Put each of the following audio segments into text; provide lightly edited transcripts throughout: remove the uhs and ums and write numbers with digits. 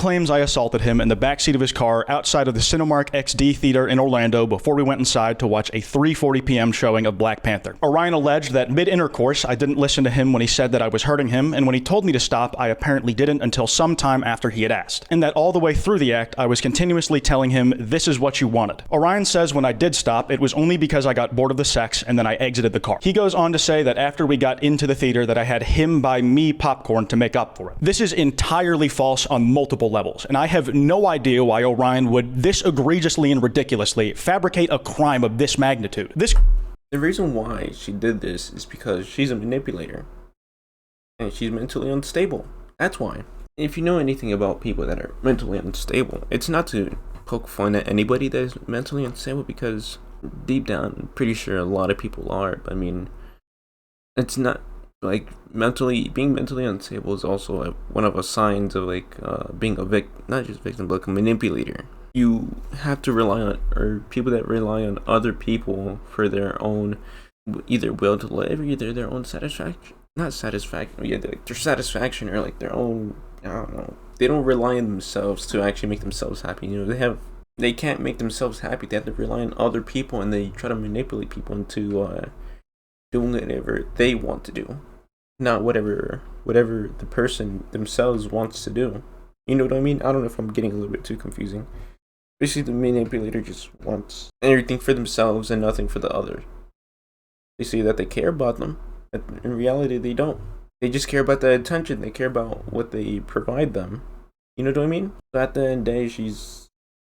claims I assaulted him in the backseat of his car outside of the Cinemark XD Theater in Orlando before we went inside to watch a 3:40 p.m. showing of Black Panther. Orion alleged that mid-intercourse, I didn't listen to him when he said that I was hurting him, and when he told me to stop, I apparently didn't until some time after he had asked. And that all the way through the act, I was continuously telling him, this is what you wanted. Orion says when I did stop, it was only because I got bored of the sex and then I exited the car. He goes on to say that after we got into the theater that I had him buy me popcorn to make up for it. This is entirely false on multiple levels, and I have no idea why Orion would this egregiously and ridiculously fabricate a crime of this magnitude. The reason why she did this is because she's a manipulator and she's mentally unstable. That's why. If you know anything about people that are mentally unstable, it's not to poke fun at anybody that is mentally unstable, because deep down, I'm pretty sure a lot of people are. But I mean, it's not like being mentally unstable is also one of the signs of being a not just victim, but like a manipulator. You have to rely on, or people that rely on other people for their own either will to live, or either their own satisfaction, not satisfaction, yeah, like their satisfaction, or like their own, I don't know. They don't rely on themselves to actually make themselves happy. You know, they can't make themselves happy. They have to rely on other people, and they try to manipulate people into doing whatever they want to do, not whatever the person themselves wants to do. You know what I mean? I don't know if I'm getting a little bit too confusing. Basically, the manipulator just wants everything for themselves and nothing for the other. They say that they care about them, but in reality, they don't. They just care about the attention. They care about what they provide them. You know what I mean? So at the end of the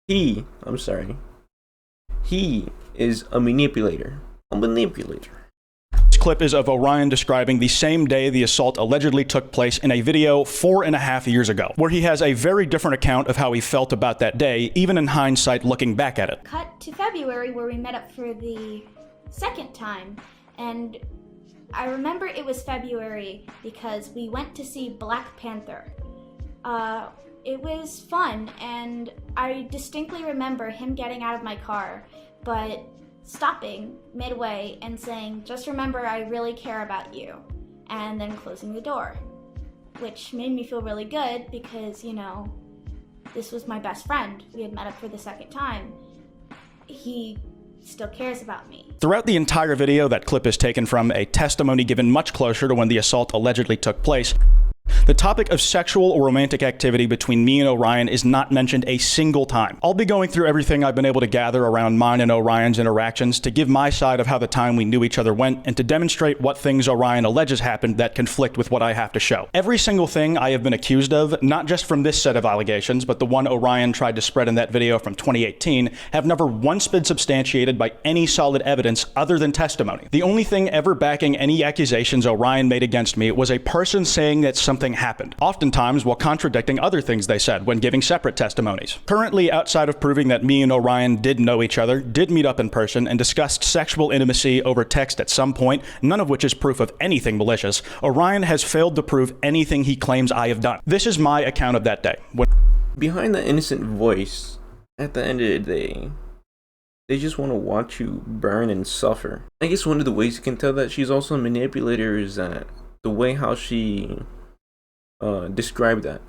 day, he is a manipulator. A manipulator. This clip is of Orion describing the same day the assault allegedly took place in a video 4.5 years ago, where he has a very different account of how he felt about that day, even in hindsight looking back at it. Cut to February, where we met up for the second time, and I remember it was February because we went to see Black Panther. It was fun, and I distinctly remember him getting out of my car, but stopping midway and saying, just remember I really care about you, and then closing the door, which made me feel really good because, you know, this was my best friend. We had met up for the second time. He still cares about me. Throughout the entire video, that clip is taken from a testimony given much closer to when the assault allegedly took place. The topic of sexual or romantic activity between me and Orion is not mentioned a single time. I'll be going through everything I've been able to gather around mine and Orion's interactions to give my side of how the time we knew each other went, and to demonstrate what things Orion alleges happened that conflict with what I have to show. Every single thing I have been accused of, not just from this set of allegations, but the one Orion tried to spread in that video from 2018, have never once been substantiated by any solid evidence other than testimony. The only thing ever backing any accusations Orion made against me was a person saying that something happened, oftentimes while contradicting other things they said when giving separate testimonies. Currently, outside of proving that me and Orion did know each other, did meet up in person, and discussed sexual intimacy over text at some point, none of which is proof of anything malicious, Orion has failed to prove anything he claims I have done. This is my account of that day. Behind the innocent voice, at the end of the day, they just want to watch you burn and suffer. I guess one of the ways you can tell that she's also a manipulator is that the way how she described that.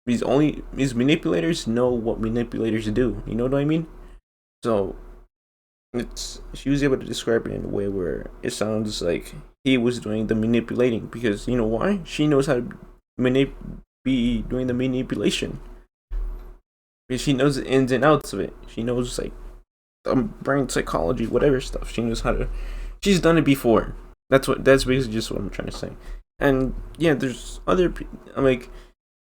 These manipulators know what manipulators do. You know what I mean? So she was able to describe it in a way where it sounds like he was doing the manipulating, because you know why? She knows how to be doing the manipulation. Because she knows the ins and outs of it. She knows like brain psychology, whatever stuff. She knows how to. She's done it before. That's basically just what I'm trying to say. And yeah, there's other.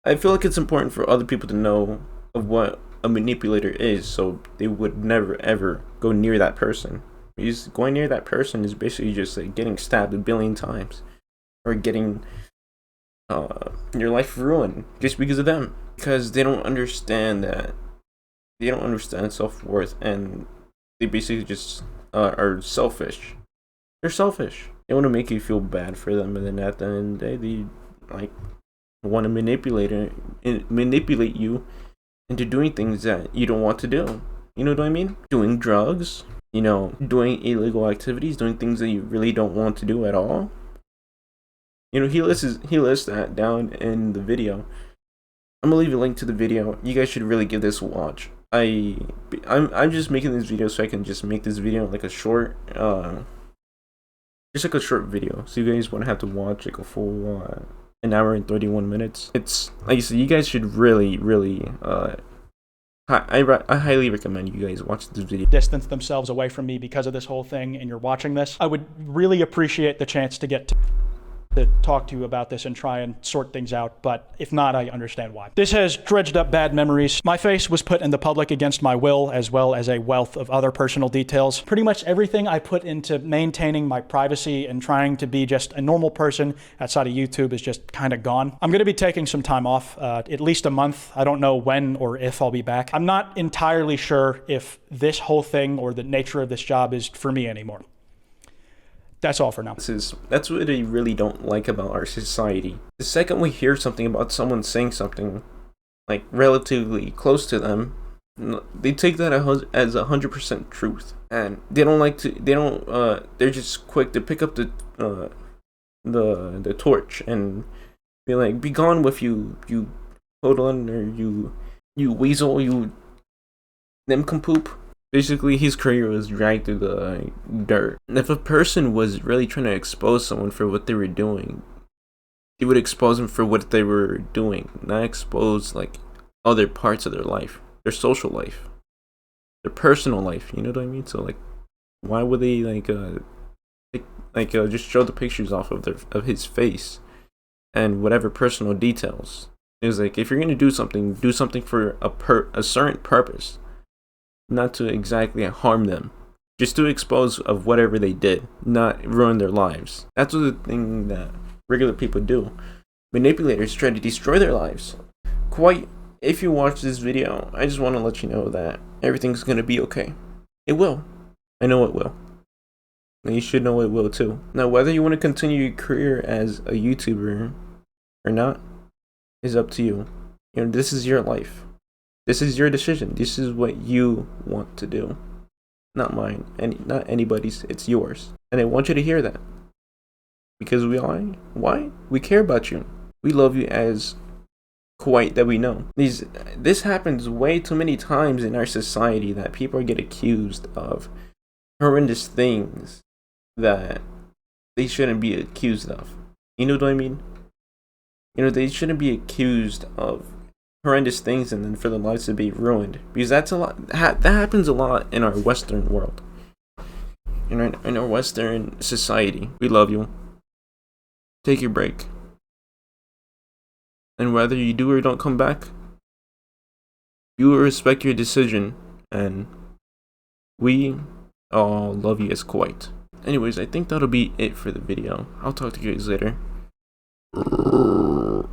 I feel like it's important for other people to know of what a manipulator is, so they would never ever go near that person. Because going near that person is basically just like getting stabbed 1 billion times, or getting your life ruined just because of them. Because they don't understand that. They don't understand self-worth, and they basically just are selfish. They're selfish. They want to make you feel bad for them, and then at the end of the day, they like want to manipulate you into doing things that you don't want to do. You know what I mean? Doing drugs, you know, doing illegal activities, doing things that you really don't want to do at all. You know, he lists that down in the video. I'm gonna leave a link to the video. You guys should really give this a watch. I'm just making this video so I can just make this video like a short, just like a short video. So you guys won't have to watch like a full an hour and 31 minutes. It's like I said, you guys should really I highly recommend you guys watch this video. Distance themselves away from me because of this whole thing and you're watching this, I would really appreciate the chance to get to talk to you about this and try and sort things out, but if not, I understand why. This has dredged up bad memories. My face was put in the public against my will, as well as a wealth of other personal details. Pretty much everything I put into maintaining my privacy and trying to be just a normal person outside of YouTube is just kind of gone. I'm going to be taking some time off, at least a month. I don't know when or if I'll be back. I'm not entirely sure if this whole thing or the nature of this job is for me anymore. That's all for now. That's what I really don't like about our society. The second we hear something about someone saying something like relatively close to them, they take that as 100% truth, and they don't like to. They're just quick to pick up the torch and be like, "Be gone with you, you hoodlum, or you weasel, you nincompoop." Basically, his career was dragged through the dirt. If a person was really trying to expose someone for what they were doing, he would expose them for what they were doing, not expose like other parts of their life, their social life, their personal life. You know what I mean? So like, why would they just show the pictures off of his face and whatever personal details? It was like, if you're gonna do something for a certain purpose. Not to exactly harm them, just to expose of whatever they did, not ruin their lives. That's what the thing that regular people do. Manipulators try to destroy their lives. Kwite, if you watch this video, I just want to let you know that everything's gonna be okay. It will. I know it will. And you should know it will too. Now, whether you want to continue your career as a YouTuber or not is up to you. You know, this is your life. This is your decision. This is what you want to do. Not mine. And not anybody's. It's yours. And I want you to hear that. Because why? We care about you. We love you as Kwite that we know. This happens way too many times in our society that people get accused of horrendous things that they shouldn't be accused of. You know what I mean? You know, they shouldn't be accused of horrendous things and then for their lives to be ruined, because that's a lot that happens a lot in our Western world, in our Western society. We love you. Take your break, and whether you do or don't come back, you will respect your decision, and we all love you as Kwite. Anyways, I think that'll be it for the video. I'll talk to you guys later.